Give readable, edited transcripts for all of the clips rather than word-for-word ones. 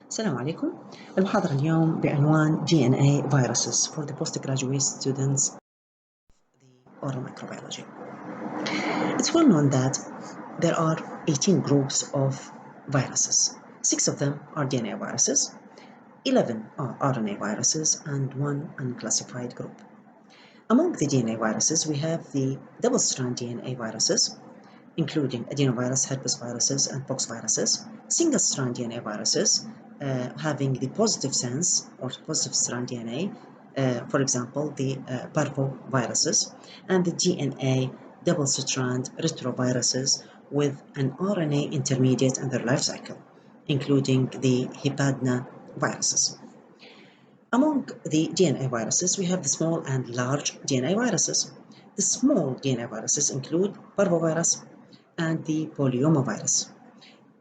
السلام عليكم. المحاضرة اليوم بعنوان DNA viruses for the postgraduate students the oral microbiology. It's well known that there are 18 groups of viruses. 6 of them are DNA viruses, 11 are RNA viruses, and 1 unclassified group. Among the DNA viruses, we have the double-strand DNA viruses, including adenovirus, herpes viruses, and pox viruses, single-strand DNA viruses, having the positive sense or positive strand DNA, for example, the parvoviruses, and the DNA double-strand retroviruses with an RNA intermediate in their life cycle, including the hepadna viruses. Among the DNA viruses, we have the small and large DNA viruses. The small DNA viruses include parvovirus and the polyomavirus,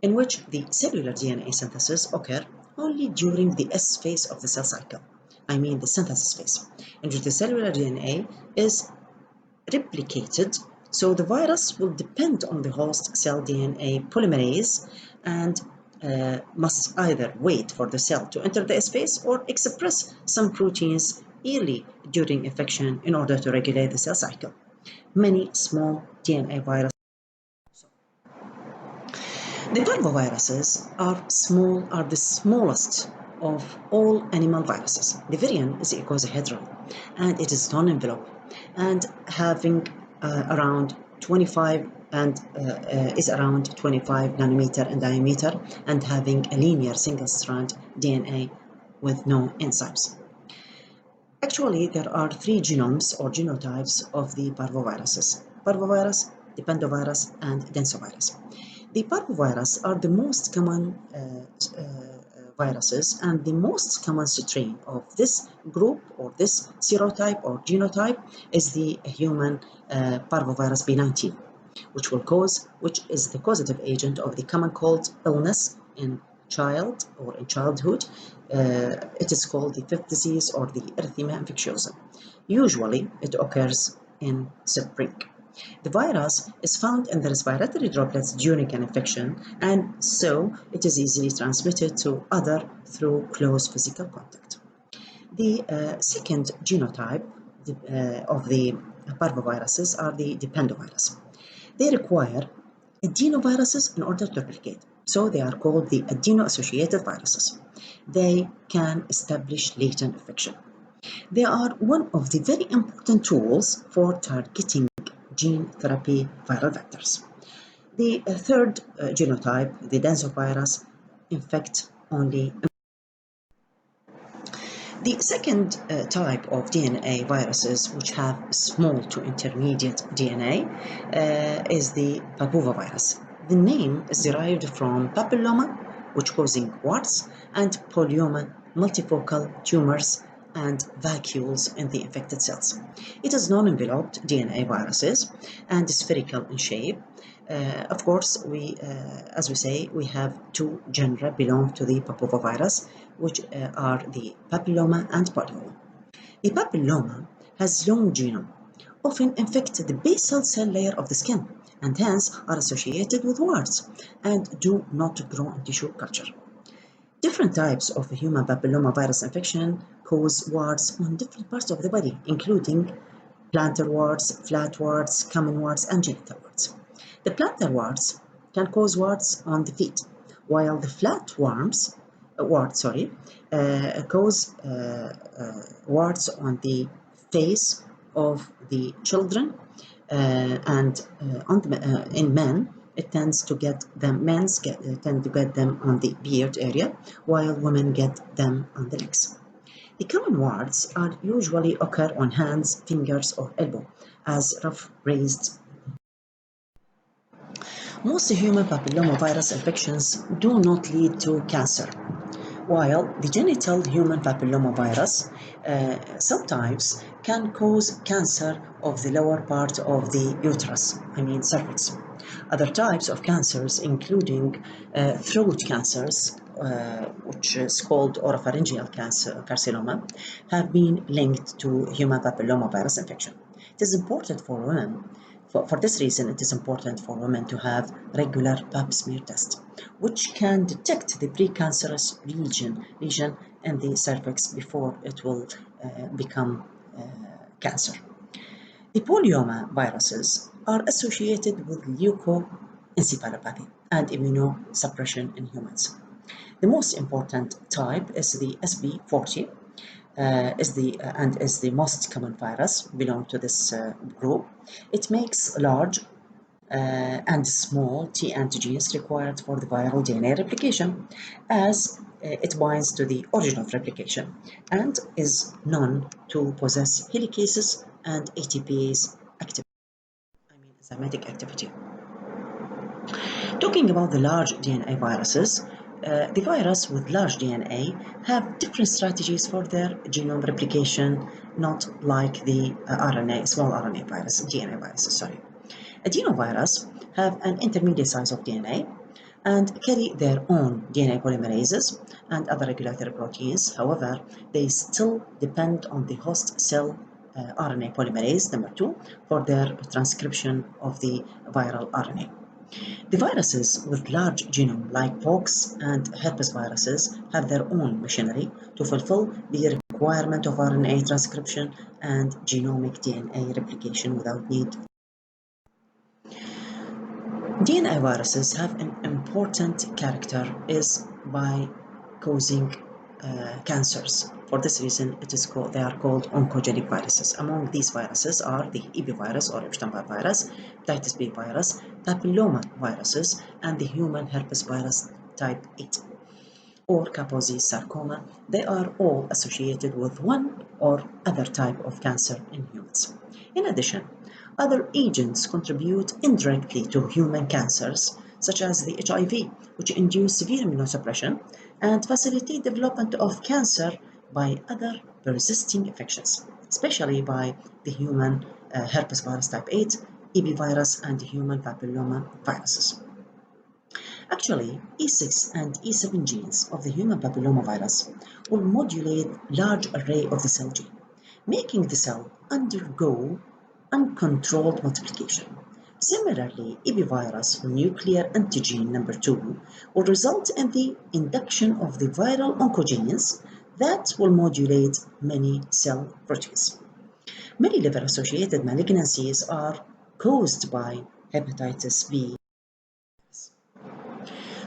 in which the cellular DNA synthesis occur only during the S phase of the cell cycle. I mean the synthesis phase, in which the cellular DNA is replicated, so the virus will depend on the host cell DNA polymerase and must either wait for the cell to enter the S phase or express some proteins early during infection in order to regulate the cell cycle. Many small DNA viruses. The parvoviruses are the smallest of all animal viruses. The virion is icosahedral and it is non-enveloped and having around 25 and is around 25 nanometer in diameter and having a linear single-strand DNA with no enzymes. Actually, there are 3 genomes or genotypes of the parvoviruses: parvovirus, dependovirus, and densovirus. The parvovirus are the most common viruses and the most common strain of this group or this serotype or genotype is the human parvovirus B19, which is the causative agent of the common cold illness in childhood. It is called the fifth disease or the erythema infectiosa. Usually, it occurs in spring. The virus is found in the respiratory droplets during an infection, and so it is easily transmitted to others through close physical contact. The second genotype of the parvoviruses are the dependovirus. They require adenoviruses in order to replicate, so they are called the adeno-associated viruses. They can establish latent infection. They are one of the very important tools for targeting gene therapy viral vectors. The third genotype, the densovirus, infect only. The second type of DNA viruses, which have small to intermediate DNA, is the papovavirus. The name is derived from papilloma, which causing warts, and polyoma, multifocal tumors and vacuoles in the infected cells. It is non-enveloped DNA viruses and spherical in shape. Of course, as we say, we have 2 genera belong to the papovavirus, which are the papilloma and polyoma. The papilloma has long genome, often infect the basal cell layer of the skin, and hence are associated with warts and do not grow in tissue culture. Different types of human papillomavirus infection cause warts on different parts of the body, including plantar warts, flat warts, common warts, and genital warts. The plantar warts can cause warts on the feet, while the flat warts cause warts on the face of the children, and in men it tends to get them. Tend to get them on the beard area, while women get them on the legs. The common warts are usually occur on hands, fingers, or elbow as rough raised. Most human papillomavirus infections do not lead to cancer, while the genital human papillomavirus sometimes can cause cancer of the lower part of the uterus, cervix. Other types of cancers, including throat cancers, which is called oropharyngeal carcinoma, have been linked to human papillomavirus infection. It is important for women For this reason, it is important for women to have regular pap smear test, which can detect the precancerous lesion in the cervix before it will become cancer. The polyoma viruses are associated with leukoencephalopathy and immunosuppression in humans. The most important type is the SB40, is the most common virus belong to this group. It makes large and small T antigens required for the viral DNA replication, as it binds to the origin of replication and is known to possess helicases and ATPase activity, enzymatic activity. Talking about the large DNA viruses, the virus with large DNA have different strategies for their genome replication, not like the small RNA virus, DNA viruses, sorry. Adenovirus have an intermediate size of DNA and carry their own DNA polymerases and other regulatory proteins. However, they still depend on the host cell RNA polymerase number 2 for their transcription of the viral RNA. The viruses with large genome like pox and herpes viruses have their own machinery to fulfill the requirement of RNA transcription and genomic DNA replication without need. DNA viruses have an important character is by causing cancers. For this reason, they are called oncogenic viruses. Among these viruses are the EB virus or Epstein-Barr virus, hepatitis B virus, papilloma viruses, and the human herpes virus type 8 or Kaposi sarcoma. They are all associated with one or other type of cancer in humans. In addition, other agents contribute indirectly to human cancers, such as the HIV, which induce severe immunosuppression and facilitate development of cancer by other persisting infections, especially by the human herpes virus type 8, EB virus, and human papilloma viruses. Actually, E6 and E7 genes of the human papillomavirus will modulate large array of the cell gene, making the cell undergo uncontrolled multiplication. Similarly, EB virus nuclear antigen number 2 will result in the induction of the viral oncogenes that will modulate many cell proteins. Many liver-associated malignancies are caused by hepatitis B.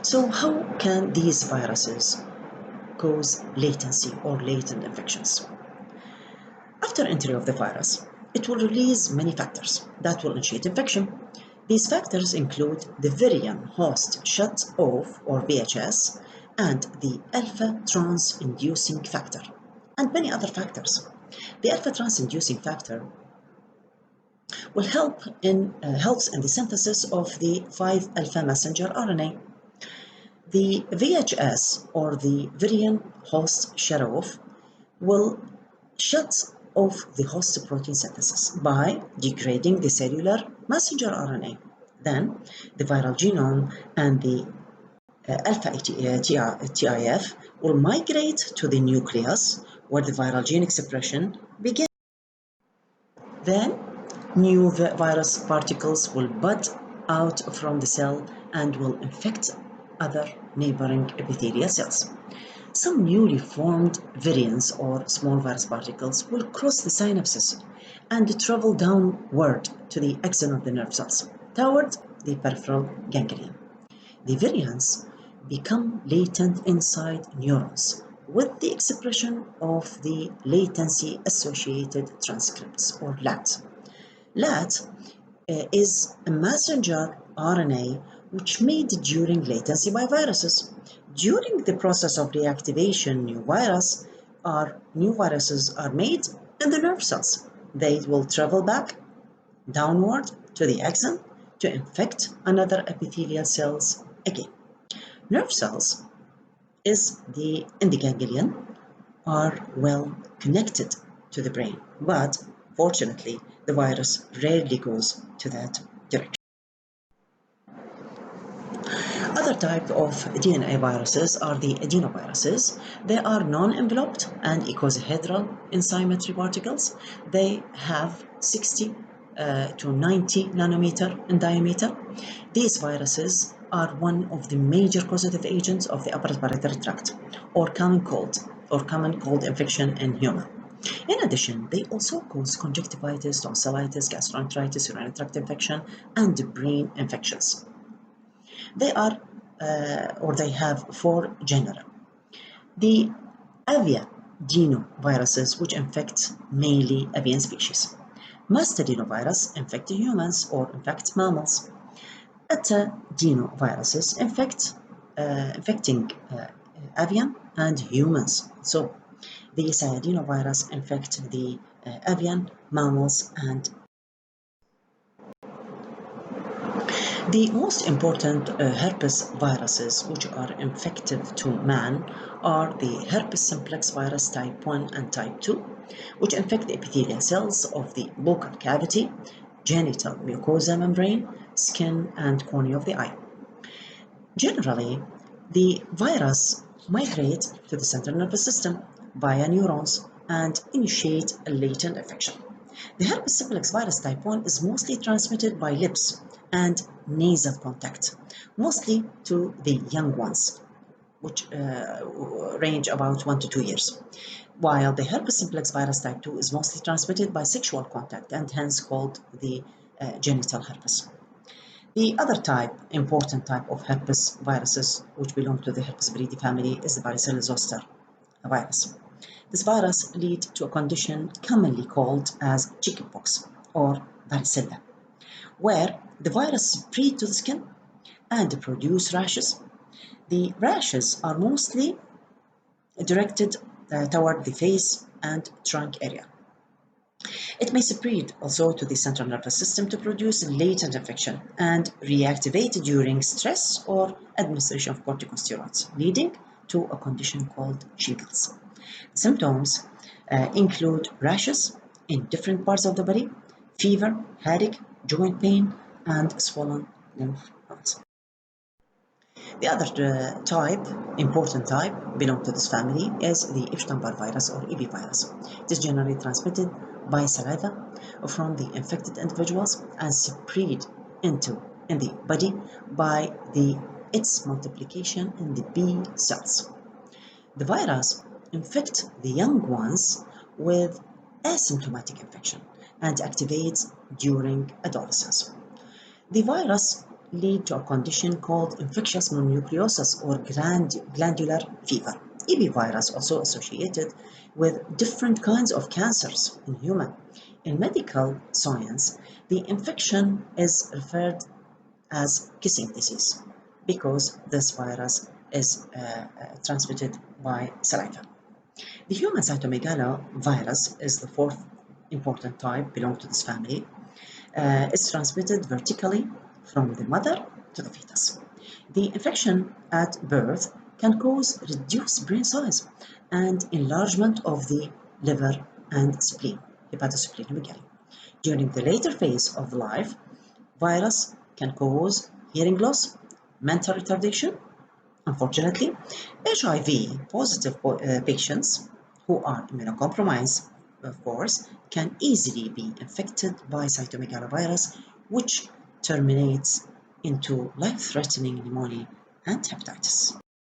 So how can these viruses cause latency or latent infections? After entry of the virus, it will release many factors that will initiate infection. These factors include the virion host shut-off or VHS and the alpha-trans-inducing factor and many other factors. The alpha-trans-inducing factor will helps in the synthesis of the 5-alpha messenger RNA. The VHS or the virion host shut-off will shut off the host protein synthesis by degrading the cellular messenger RNA. Then the viral genome and the alpha TIF will migrate to the nucleus where the viral gene expression begins. Then new virus particles will bud out from the cell and will infect other neighboring epithelial cells. Some newly formed virions or small virus particles will cross the synapses and travel downward to the axon of the nerve cells toward the peripheral ganglion. The virions become latent inside neurons with the expression of the latency associated transcripts or LAT. LAT is a messenger RNA which made during latency by viruses. During the process of reactivation, new viruses are made in the nerve cells. They will travel back downward to the axon to infect another epithelial cells again. Nerve cells in the ganglion are well connected to the brain, but fortunately, the virus rarely goes to that direction. Other types of DNA viruses are the adenoviruses. They are non-enveloped and icosahedral in symmetry particles. They have 60 to 90 nanometer in diameter. These viruses are one of the major causative agents of the upper respiratory tract, or common cold infection in human. In addition, they also cause conjunctivitis, tonsillitis, gastroenteritis, urinary tract infection, and brain infections. They are, or they have four genera. The aviadenoviruses, which infect mainly avian species. Mastadenovirus infect humans or infect mammals. Atadenoviruses infecting avian and humans. So the cyadenovirus infect the avian, mammals, and the most important herpes viruses which are infective to man are the herpes simplex virus type 1 and type 2, which infect the epithelial cells of the buccal cavity, genital mucosa membrane, skin, and cornea of the eye. Generally, the virus migrates to the central nervous system via neurons and initiate a latent infection. The herpes simplex virus type 1 is mostly transmitted by lips and nasal contact, mostly to the young ones, which range about 1 to 2 years, while the herpes simplex virus type 2 is mostly transmitted by sexual contact and hence called the genital herpes. The other important type of herpes viruses, which belong to the herpes viridi family, is the varicella zoster virus. This virus leads to a condition commonly called as chickenpox or varicella, where the virus spread to the skin and produce rashes. The rashes are mostly directed toward the face and trunk area. It may spread also to the central nervous system to produce latent infection and reactivate during stress or administration of corticosteroids, leading to a condition called shingles. Symptoms include rashes in different parts of the body, fever, headache, joint pain, and swollen lymph nodes. The other important type, belong to this family is the Epstein-Barr virus or EB virus. It is generally transmitted by saliva from the infected individuals and spread in the body by its multiplication in the B cells. The virus infects the young ones with asymptomatic infection and activates during adolescence. The virus leads to a condition called infectious mononucleosis or glandular fever. EB virus also associated with different kinds of cancers in human. In medical science, the infection is referred as kissing disease because this virus is transmitted by saliva. The human cytomegalovirus is the fourth important type, belong to this family. It's transmitted vertically from the mother to the fetus. The infection at birth can cause reduced brain size and enlargement of the liver and spleen, hepatosplenomegaly. During the later phase of life, virus can cause hearing loss, mental retardation. Unfortunately, HIV positive patients who are immunocompromised, of course, can easily be infected by cytomegalovirus, which terminates into life-threatening pneumonia and hepatitis.